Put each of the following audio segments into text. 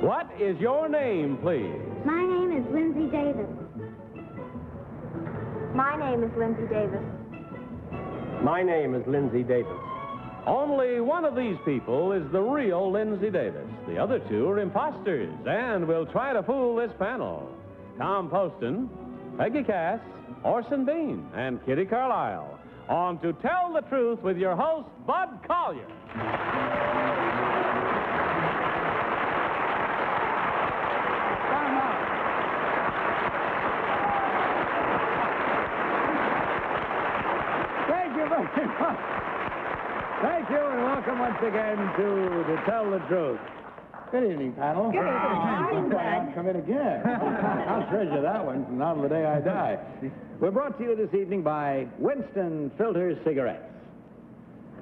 What is your name, please? My name is Lindsay Davis. My name is Lindsay Davis. My name is Lindsay Davis. Only one of these people is the real Lindsay Davis. The other two are imposters and will try to fool this panel. Tom Poston, Peggy Cass, Orson Bean, and Kitty Carlisle. On To Tell the Truth with your host, Bud Collyer. Thank you very much. Thank you, and welcome once again to Tell the Truth. Good evening, panel. Good evening, Bud. Come in again. I'll treasure that one from now to the day I die. We're brought to you this evening by Winston Filter Cigarettes.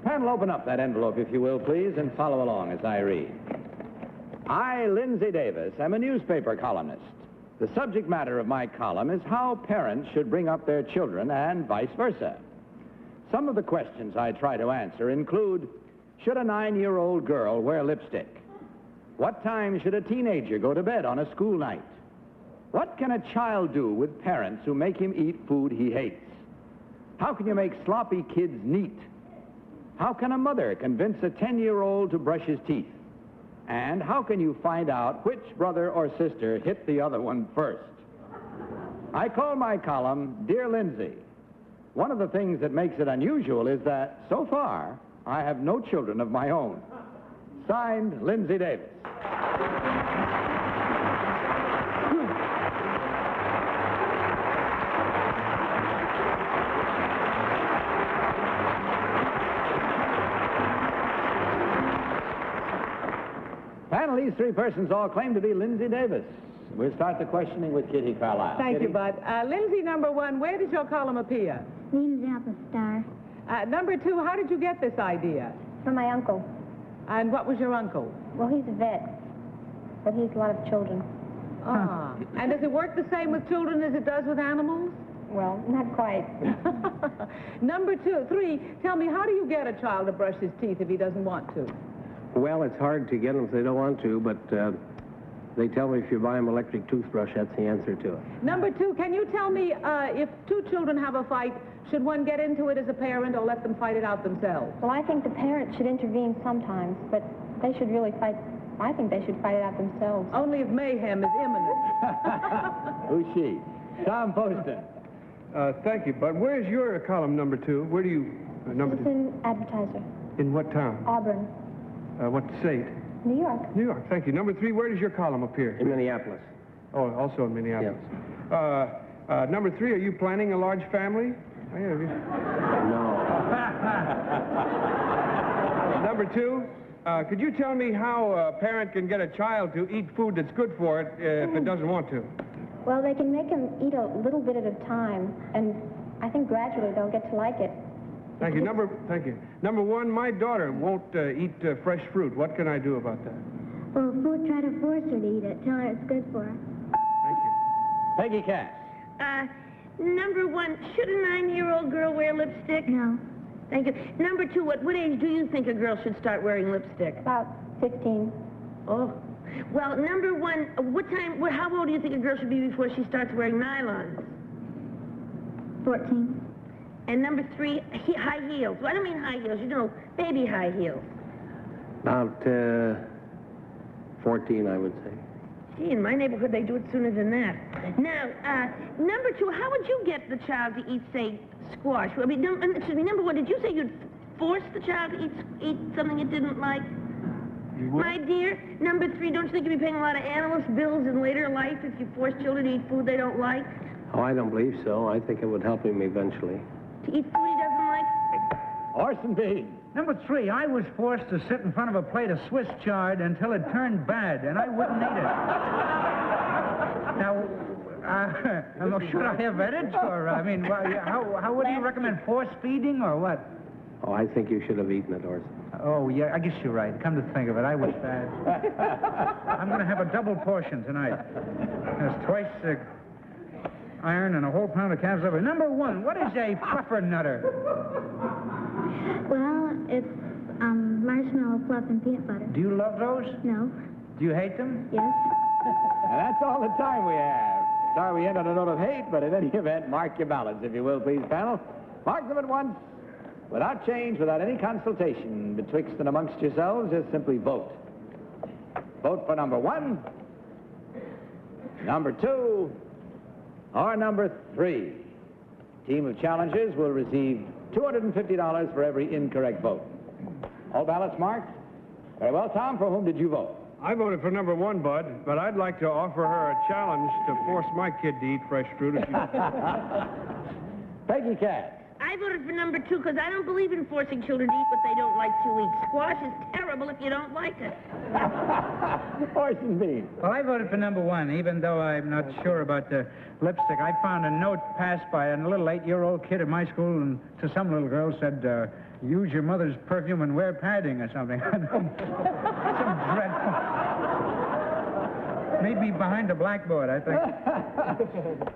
Panel, open up that envelope, if you will, please, and follow along as I read. I, Lindsay Davis, am a newspaper columnist. The subject matter of my column is how parents should bring up their children and vice versa. Some of the questions I try to answer include, should a 9-year-old girl wear lipstick? What time should a teenager go to bed on a school night? What can a child do with parents who make him eat food he hates? How can you make sloppy kids neat? How can a mother convince a 10-year-old to brush his teeth? And how can you find out which brother or sister hit the other one first? I call my column Dear Lindsay. One of the things that makes it unusual is that, so far, I have no children of my own. Signed, Lindsay Davis. Panel, these three persons all claim to be Lindsay Davis. We'll start the questioning with Kitty Carlisle. Thank Kitty? you, Bud. Lindsay, number one, where does your column appear? Leaves Star. Number two, how did you get this idea? From my uncle. And what was your uncle? Well, he's a vet, but he's a lot of children. Ah. And does it work the same with children as it does with animals? Well, not quite. Number three, tell me, how do you get a child to brush his teeth if he doesn't want to? Well, it's hard to get them if they don't want to, but they tell me if you buy them electric toothbrush, that's the answer to it. Number two, can you tell me if two children have a fight, should one get into it as a parent or let them fight it out themselves? Well, I think the parents should intervene sometimes, but they should really fight. I think they should fight it out themselves. Only if mayhem is imminent. Who's she? Tom Poston. Thank you, Bud. Where's your column number two? Where do you... number It's two? an advertiser. In what town? Auburn, What state? New York. New York. Thank you. Number three, where does your column appear? In Minneapolis. Oh, also in Minneapolis. Number three, are you planning a large family? Oh, yeah, have you... No. Number two, could you tell me how a parent can get a child to eat food that's good for it if it doesn't want to? Well, they can make them eat a little bit at a time, and I think gradually they'll get to like it. Thank you. Number one, my daughter won't eat fresh fruit. What can I do about that? Well, try to force her to eat it. Tell her it's good for her. Thank you. Peggy Cass. Number one, should a 9-year-old girl wear lipstick? No, Thank you. Number two, at what age do you think a girl should start wearing lipstick? about 15. Oh. Well, number one, how old do you think a girl should be before she starts wearing nylons? 14. And number three, high heels. Well, I don't mean high heels, you know, baby high heels. About 14, I would say. Gee, in my neighborhood, they do it sooner than that. Now, number two, how would you get the child to eat, say, squash? I mean, number one, did you say you'd force the child to eat something it didn't like? My dear, number three, don't you think you'd be paying a lot of animals bills in later life if you force children to eat food they don't like? Oh, I don't believe so. I think it would help him eventually. To eat food he doesn't like? Orson Bean. Number three, I was forced to sit in front of a plate of Swiss chard until it turned bad, and I wouldn't eat it. Now, should I have edits, or, I mean, how would you recommend, force feeding, or what? Oh, I think you should have eaten it, Orson. Oh, yeah, I guess you're right. Come to think of it, I was bad. I'm going to have a double portion tonight. There's twice... iron, and a whole pound of calf's liver. Number 1, what is a puffernutter? Well, it's marshmallow fluff and peanut butter. Do you love those? No. Do you hate them? Yes. And that's all the time we have. Sorry we end on a note of hate, but in any event, mark your ballots, if you will, please, panel. Mark them at once, without change, without any consultation betwixt and amongst yourselves. Just simply vote. Vote for number 1, number 2, or number 3. Team of challengers will receive $250 for every incorrect vote. All ballots marked? Very well, Tom, for whom did you vote? I voted for number 1, Bud, but I'd like to offer her a challenge to force my kid to eat fresh fruit if she... Peggy Cat. I voted for number 2 because I don't believe in forcing children to eat what they don't like to eat. Squash is terrible if you don't like it. Orson Bean. Well, I voted for number 1, even though I'm not sure about the lipstick. I found a note passed by a little 8-year-old kid at my school, and to some little girl said, use your mother's perfume and wear padding or something. Some dreadful... Maybe behind the blackboard, I think.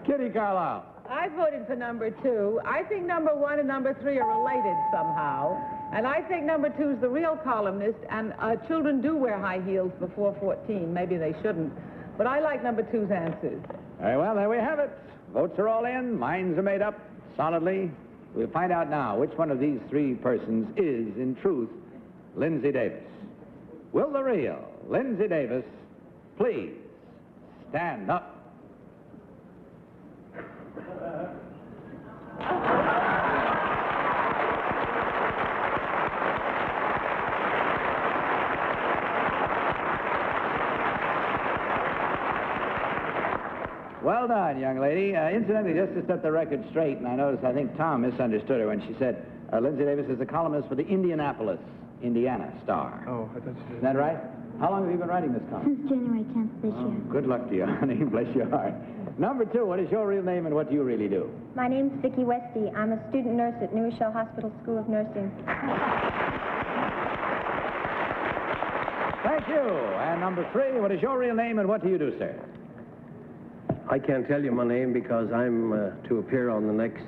Kitty Carlisle. I voted for number 2. I think number 1 and number 3 are related somehow. And I think number 2 is the real columnist, and children do wear high heels before 14. Maybe they shouldn't. But I like number 2's answers. Very well, there we have it. Votes are all in. Minds are made up solidly. We'll find out now which one of these 3 persons is, in truth, Lindsay Davis. Will the real Lindsay Davis please stand up? Well done, young lady. Incidentally, just to set the record straight, and I think Tom misunderstood her when she said Lindsay Davis is a columnist for the Indianapolis, Indiana Star. Oh, I thought Isn't that right? How long have you been writing this column? Since January 10th this year. Good luck to you, honey. Bless your heart. Number 2, what is your real name and what do you really do? My name's Vicki Westy. I'm a student nurse at New Rochelle Hospital School of Nursing. Thank you. And number 3, what is your real name and what do you do, sir? I can't tell you my name because I'm to appear on the next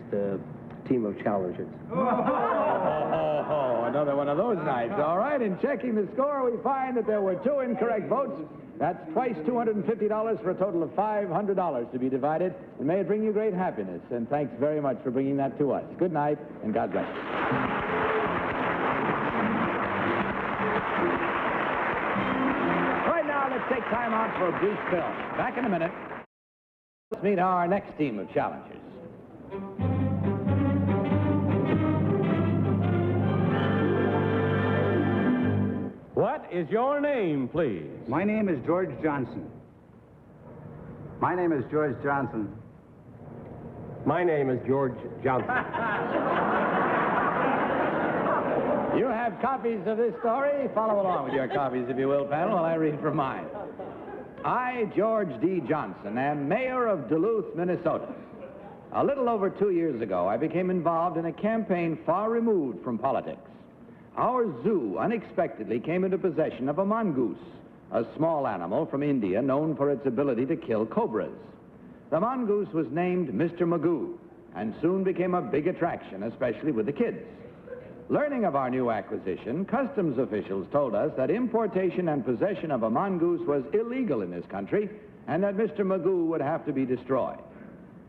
team of challengers. Oh, another one of those nights. All right, in checking the score, we find that there were 2 incorrect votes. That's twice $250 for a total of $500 to be divided. And may it bring you great happiness. And thanks very much for bringing that to us. Good night, and God bless you. Right now, let's take time out for a brief film. Back in a minute. Let's meet our next team of challengers. What is your name, please? My name is George Johnson. My name is George Johnson. My name is George Johnson. You have copies of this story? Follow along with your copies, if you will, panel, while I read from mine. I, George D. Johnson, am mayor of Duluth, Minnesota. A little over 2 years ago, I became involved in a campaign far removed from politics. Our zoo unexpectedly came into possession of a mongoose, a small animal from India known for its ability to kill cobras. The mongoose was named Mr. Magoo and soon became a big attraction, especially with the kids. Learning of our new acquisition, customs officials told us that importation and possession of a mongoose was illegal in this country and that Mr. Magoo would have to be destroyed.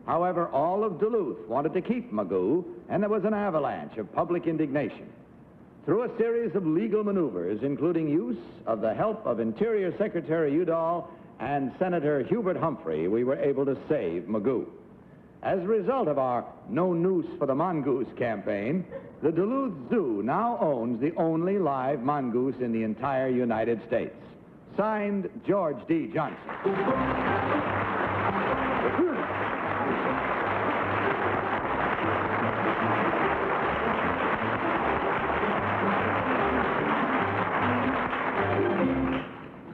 However, all of Duluth wanted to keep Magoo, and there was an avalanche of public indignation. Through a series of legal maneuvers, including use of the help of Interior Secretary Udall and Senator Hubert Humphrey, we were able to save Magoo. As a result of our No Noose for the Mongoose campaign, the Duluth Zoo now owns the only live mongoose in the entire United States. Signed, George D. Johnson.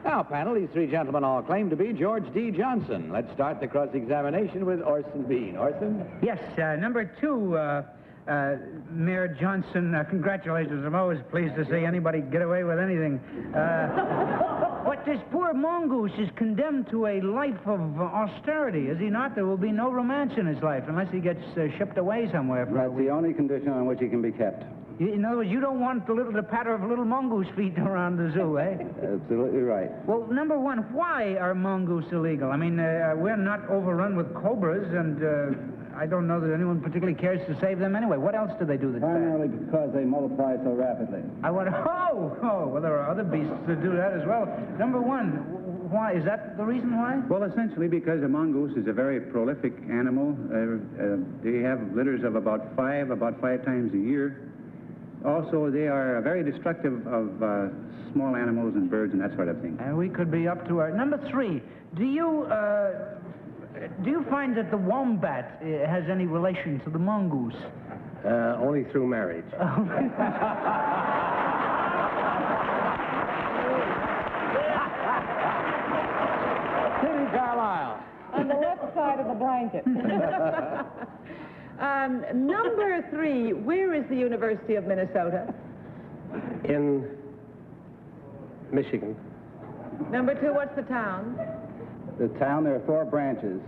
Now, panel, these 3 gentlemen all claim to be George D. Johnson. Let's start the cross-examination with Orson Bean. Orson? Yes, number 2, Mayor Johnson, congratulations. I'm always pleased to see anybody get away with anything. But this poor Mongoose is condemned to a life of austerity, is he not? There will be no romance in his life unless he gets shipped away somewhere. That's the only condition on which he can be kept. In other words, you don't want the patter of little mongoose feet around the zoo, eh? Absolutely right. Well, number one, why are mongoose illegal? I mean, we're not overrun with cobras, and I don't know that anyone particularly cares to save them anyway. What else do they do that's bad? Primarily because they multiply so rapidly. I wonder, well, there are other beasts that do that as well. Number one, why? Is that the reason why? Well, essentially because a mongoose is a very prolific animal. They have litters of about five times a year. Also, they are very destructive of small animals and birds and that sort of thing. And we could be up to our... Number three, do you find that the wombat has any relation to the mongoose? Only through marriage. Kitty Carlisle. On the left side of the blanket. Number three, where is the University of Minnesota? In Michigan. Number two, what's the town? The town, there are 4 branches.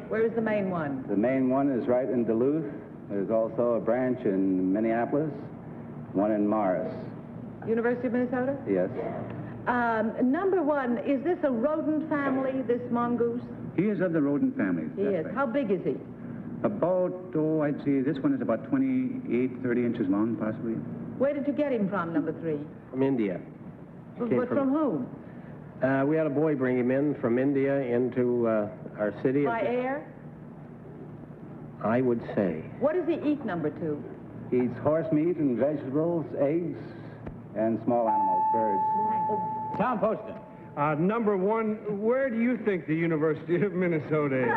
Where is the main one? The main one is right in Duluth. There's also a branch in Minneapolis, one in Morris. University of Minnesota? Yes. Number one, is this a rodent family, this mongoose? He is of the rodent family. He is. Right. How big is he? About, I'd say this one is about 28, 30 inches long, possibly. Where did you get him from, number three? From India. But from whom? We had a boy bring him in from India into our city. By air? I would say. What does he eat, number two? He eats horse meat and vegetables, eggs, and small animals, birds. Tom Poston. Number one, where do you think the University of Minnesota is?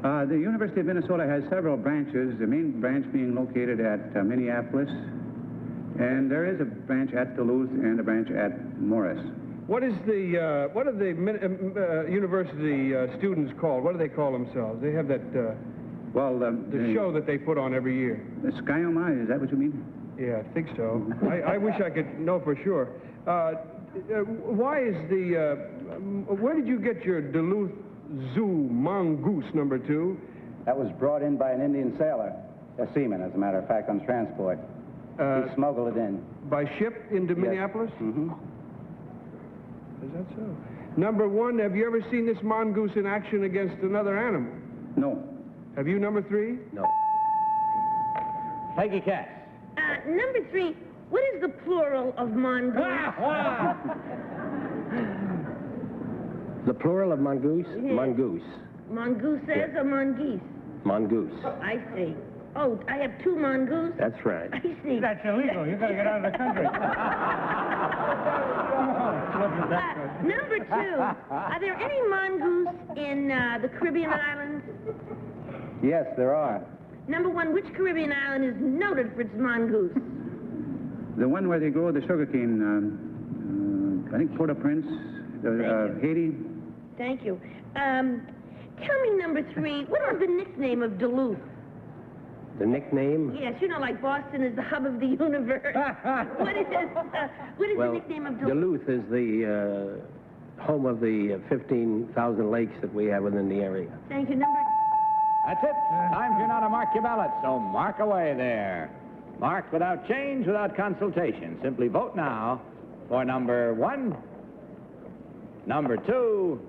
The University of Minnesota has several branches, the main branch being located at Minneapolis, and there is a branch at Duluth and a branch at Morris. What are the university students called? What do they call themselves? They have that, the show that they put on every year. The Skyoma, is that what you mean? Yeah, I think so. I wish I could know for sure. Why is where did you get your Duluth Zoo Mongoose, number two? That was brought in by an Indian sailor, a seaman, as a matter of fact, on transport. He smuggled it in. By ship into Minneapolis? Mm-hmm. Is that so? Number one, have you ever seen this mongoose in action against another animal? No. Have you, number three? No. Peggy Cass. Number three, what is the plural of mongoose? The plural of mongoose? Yes. Mongoose. Mongooses or mongoose? Mongoose. I see. Oh, I have 2 mongoose? That's right. I see. That's illegal. You've got to get out of the country. Number 2, are there any mongoose in the Caribbean islands? Yes, there are. Number 1, which Caribbean island is noted for its mongoose? The one where they grow the sugarcane, I think Port-au-Prince, Haiti. Thank you. Tell me, number 3, what is the nickname of Duluth? The nickname? Yes, you know, like Boston is the hub of the universe. What is the nickname of Duluth? Duluth is the home of the 15,000 lakes that we have within the area. Thank you. Number... That's it. Time for you now to mark your ballot, so mark away there. Mark without change, without consultation. Simply vote now for number 1, number 2,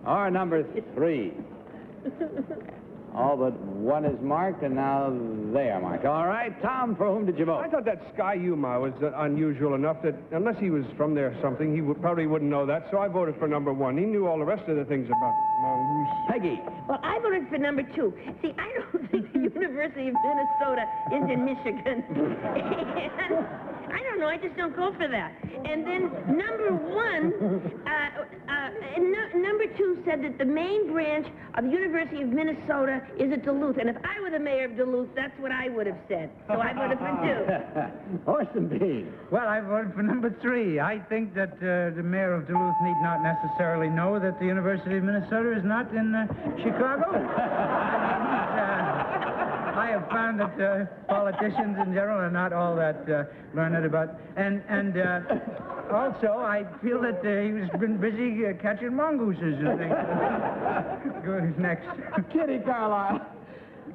or number 3. All but one is marked, and now they are marked. All right, Tom, for whom did you vote? I thought that Sky Yuma was unusual enough that unless he was from there or something, he probably wouldn't know that, so I voted for number 1. He knew all the rest of the things about mongoose. Peggy. Well, I voted for number 2. See, I don't think the University of Minnesota is in Michigan. And I don't know, I just don't go for that. And then number 1, number 2 said that the main branch of the University of Minnesota is at Duluth. And if I were the mayor of Duluth, that's what I would have said. So I voted for 2. Orson B. Well, I voted for number 3. I think that the mayor of Duluth need not necessarily know that the University of Minnesota is not in Chicago. I have found that politicians in general are not all that learned about. And also, I feel that he's been busy catching mongooses and things. Good, next. Kitty Carlisle.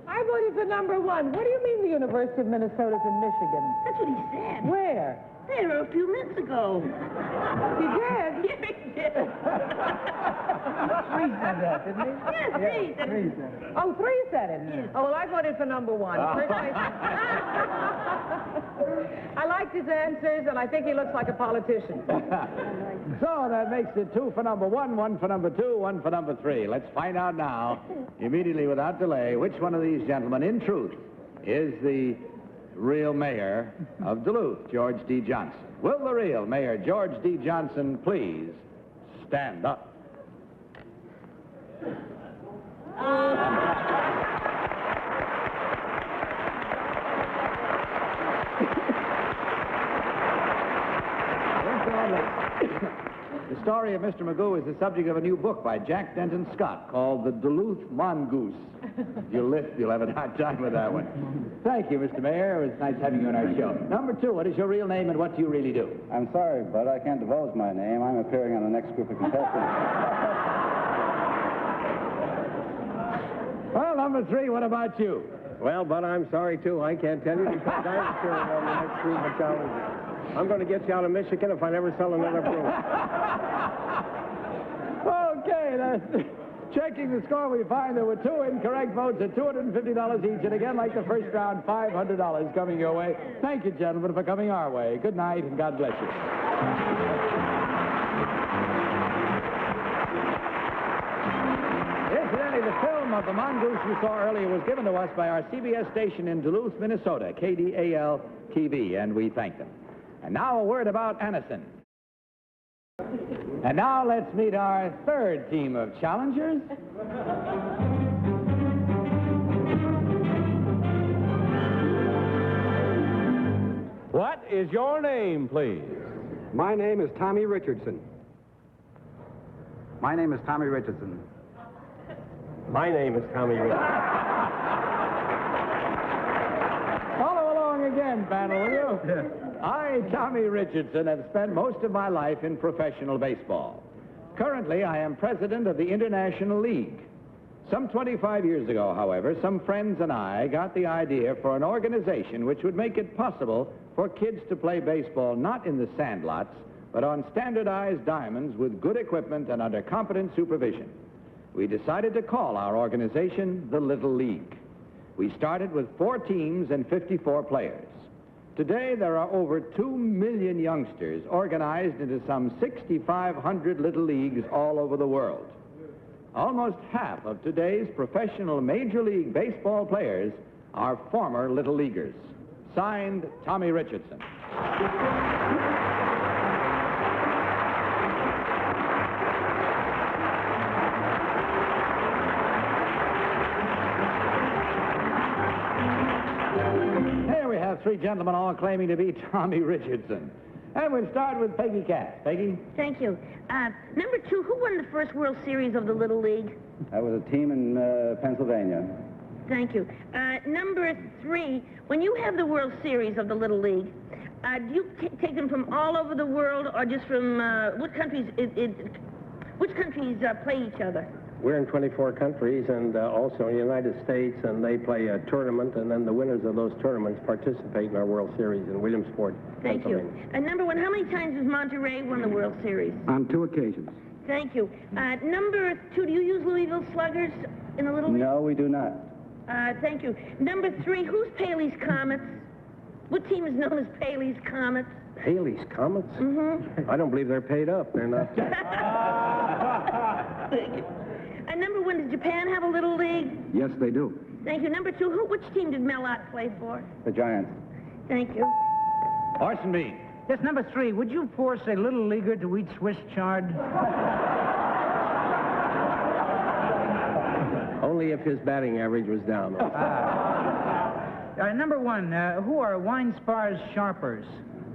I voted for number 1. What do you mean the University of Minnesota's in Michigan? That's what he said. Where? There, a few minutes ago. He did? Yeah, he did. Three said that, didn't he? Yes, three. Three said it. Oh, 3 said it? Yes. Oh, well, I voted for number 1. First I liked his answers, and I think he looks like a politician. So that makes it 2 for number 1, 1 for number 2, 1 for number 3. Let's find out now, immediately without delay, which one of these gentlemen, in truth, is the real mayor of Duluth, George D. Johnson. Will the real Mayor George D. Johnson please stand up? The story of Mr. Magoo is the subject of a new book by Jack Denton Scott called The Duluth Mongoose. You'll have a hard time with that one. Thank you, Mr. Mayor. It was nice having you on our show. Number 2, what is your real name and what do you really do? I'm sorry, but I can't divulge my name. I'm appearing on the next group of contestants. Well, number 3, what about you? Well, but I'm sorry, too. I can't tell you because I'm appearing on the next group of challengers. I'm going to get you out of Michigan if I never sell another brew. Okay, that's... Checking the score, we find there were 2 incorrect votes at $250 each. And again, like the first round, $500 coming your way. Thank you, gentlemen, for coming our way. Good night, and God bless you. Incidentally, the film of the mongoose you saw earlier was given to us by our CBS station in Duluth, Minnesota, KDAL-TV, and we thank them. And now a word about Anison. And now let's meet our 3rd team of challengers. What is your name, please? My name is Tommy Richardson. My name is Tommy Richardson. My name is Tommy Richardson. Follow along again, panel, will you? I, Tommy Richardson, have spent most of my life in professional baseball. Currently, I am president of the International League. Some 25 years ago, however, some friends and I got the idea for an organization which would make it possible for kids to play baseball not in the sandlots, but on standardized diamonds with good equipment and under competent supervision. We decided to call our organization the Little League. We started with 4 teams and 54 players. Today, there are over 2 million youngsters organized into some 6,500 little leagues all over the world. Almost half of today's professional Major League Baseball players are former Little Leaguers. Signed, Tommy Richardson. Here we have 3 gentlemen all claiming to be Tommy Richardson. And we'll start with Peggy Cass. Peggy? Thank you. Number 2, who won the first World Series of the Little League? That was a team in Pennsylvania. Thank you. Number 3, when you have the World Series of the Little League, do you take them from all over the world or just from what countries? Which countries play each other? We're in 24 countries and also in the United States, and they play a tournament, and then the winners of those tournaments participate in our World Series in Williamsport, Thank you. And number 1, how many times has Monterey won the World Series? On 2 occasions. Thank you. Number 2, do you use Louisville Sluggers in the Little League? No, we do not. Thank you. Number 3, who's Paley's Comets? What team is known as Paley's Comets? Haley's Comets? Mm-hmm. I don't believe they're paid up. They're not. Thank you. And number 1, does Japan have a Little League? Yes, they do. Thank you. Number 2, which team did Mel Ott play for? The Giants. Thank you. Orson Bean. Yes, number 3, would you force a Little Leaguer to eat Swiss chard? Only if his batting average was down. Number 1, who are Winespar's Sharpers?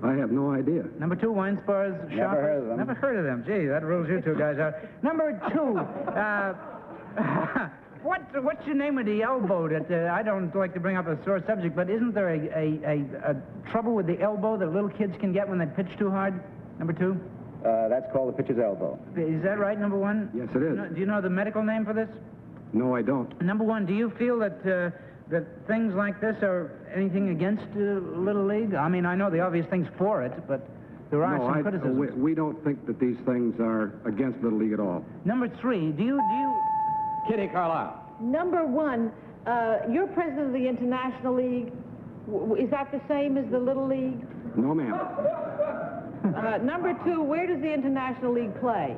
I have no idea. Number 2, Winespar's Sharpers? Never heard of them. Never heard of them. Gee, that rules you 2 guys out. Number 2, what's the name of the elbow that, I don't like to bring up a sore subject, but isn't there a trouble with the elbow that little kids can get when they pitch too hard, number 2? That's called the pitcher's elbow. Is that right, number 1? Yes, it is. Do you know the medical name for this? No, I don't. Number 1, do you feel that that things like this are anything against Little League? I mean, I know the obvious things for it, but there are some criticisms. We don't think that these things are against Little League at all. Number 3, do you... Kitty Carlisle. Number 1, you're president of the International League. Is that the same as the Little League? No, ma'am. Number 2, where does the International League play?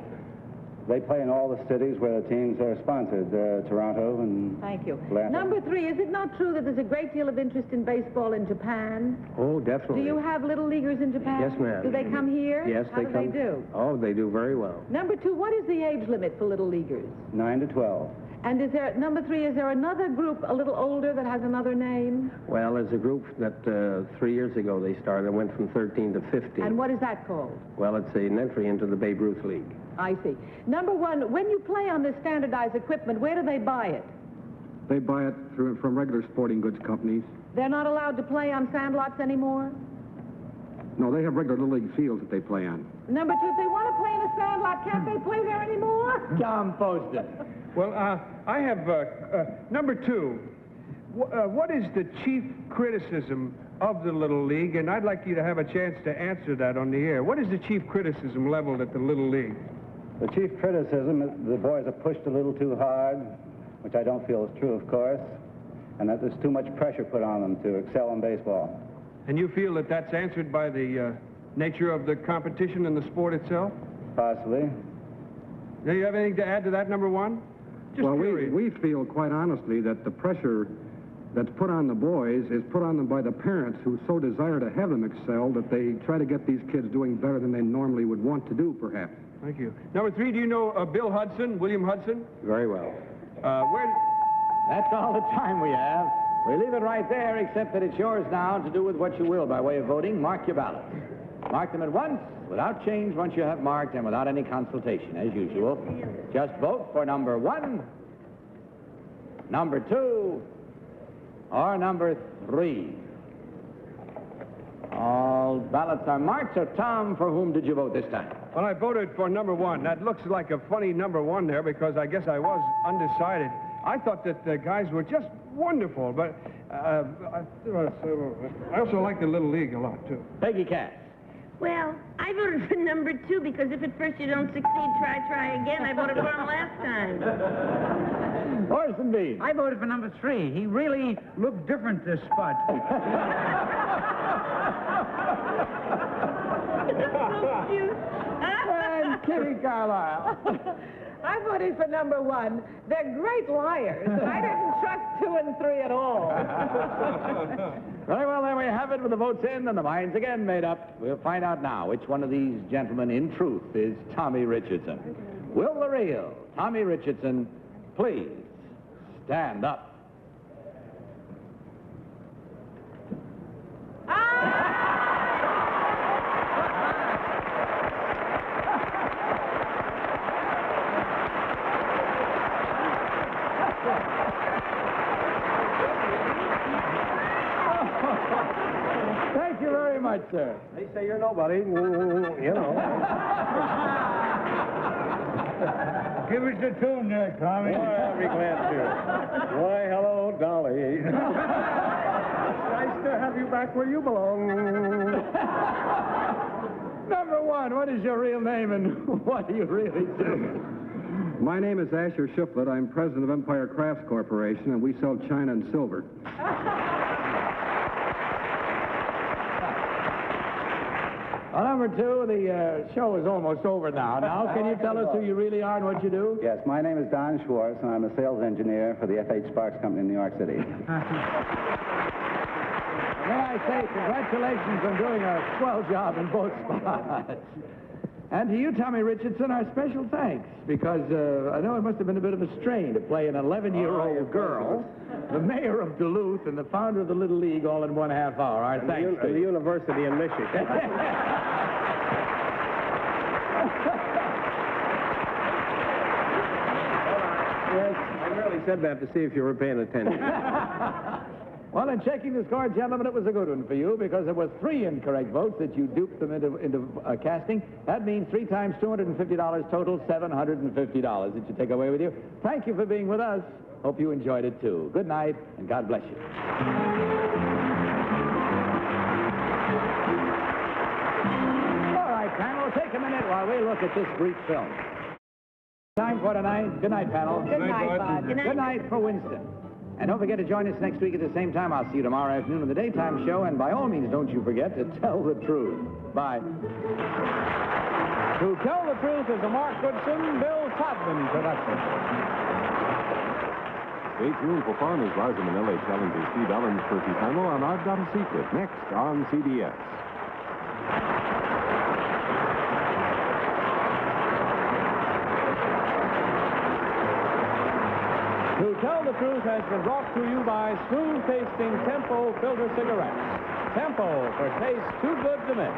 They play in all the cities where the teams are sponsored, Toronto and... Thank you. Atlanta. Number 3, is it not true that there's a great deal of interest in baseball in Japan? Oh, definitely. Do you have Little Leaguers in Japan? Yes, ma'am. Do they come here? Yes, How they come. How do they do? Oh, they do very well. Number 2, what is the age limit for Little Leaguers? 9 to 12. And is there, number 3, is there another group a little older that has another name? Well, there's a group that 3 years ago they started, went from 13 to 15. And what is that called? Well, it's an entry into the Babe Ruth League. I see. Number 1, when you play on this standardized equipment, where do they buy it? They buy it from regular sporting goods companies. They're not allowed to play on sandlots anymore? No, they have regular Little League fields that they play on. Number 2, if they want to play in a sandlot, can't they play there anymore? Tom Poston. Well, I have number 2. What is the chief criticism of the Little League? And I'd like you to have a chance to answer that on the air. What is the chief criticism leveled at the Little League? The chief criticism is the boys are pushed a little too hard, which I don't feel is true, of course, and that there's too much pressure put on them to excel in baseball. And you feel that that's answered by the nature of the competition and the sport itself? Possibly. Do you have anything to add to that, number 1? Just Well, curious. we feel quite honestly that the pressure that's put on the boys is put on them by the parents who so desire to have them excel that they try to get these kids doing better than they normally would want to do, perhaps. Thank you. Number 3, do you know Bill Hudson, William Hudson? Very well. Where... That's all the time we have. We leave it right there, except that it's yours now to do with what you will by way of voting. Mark your ballots. Mark them at once, without change once you have marked, and without any consultation, as usual. Just vote for number 1, number 2, or number 3. All ballots are marked. So, Tom, for whom did you vote this time? Well, I voted for number 1. That looks like a funny number 1 there because I guess I was undecided. I thought that the guys were just wonderful, but I also like the Little League a lot, too. Peggy Cass. Well, I voted for number 2 because if at first you don't succeed, try again. I voted for him last time. Orson Bean. I voted for number 3. He really looked different this spot. And Kitty Carlisle. I voted for number 1. They're great liars, and I didn't trust 2 and 3 at all. Very well, there we have it with the votes in and the minds again made up. We'll find out now which one of these gentlemen, in truth, is Tommy Richardson. Will the real Tommy Richardson please stand up? Thank you very much, sir. They say you're nobody, you know. Give us the tune there, Tommy. Boy, I'll be glad to. Why, hello, Dolly. It's nice to have you back where you belong. Number 1, what is your real name and what do you really do? My name is Asher Shiflett. I'm president of Empire Crafts Corporation, and we sell china and silver. Well, number 2, the show is almost over now. Now, can you tell us who you really are and what you do? Yes, my name is Don Schwartz, and I'm a sales engineer for the F.H. Sparks Company in New York City. May I say congratulations on doing a swell job in both spots. And to you, Tommy Richardson, our special thanks, because I know it must have been a bit of a strain to play an 11-year-old girl, the mayor of Duluth, and the founder of the Little League all in 1/2 hour. Our thanks to The you. University in Michigan. Yes. I'm really said that to see if you were paying attention. Well, in checking the score, gentlemen, it was a good one for you because there were 3 incorrect votes that you duped them into casting. That means 3 times $250 total, $750 that you take away with you. Thank you for being with us. Hope you enjoyed it, too. Good night, and God bless you. All right, panel, take a minute while we look at this brief film. Time for tonight. Good night, panel. Good night, Bud. Good night for Winston. And don't forget to join us next week at the same time. I'll see you tomorrow afternoon on the daytime show. And by all means, don't you forget to tell the truth. Bye. To Tell the Truth is a Mark Goodson, Bill Todman production. Stay tuned for fun as Liza Minnelli challenges Steve Allen's turkey panel on I've Got a Secret, next on CBS. To Tell the Truth has been brought to you by smooth-tasting Tempo filter cigarettes. Tempo, for taste too good to miss.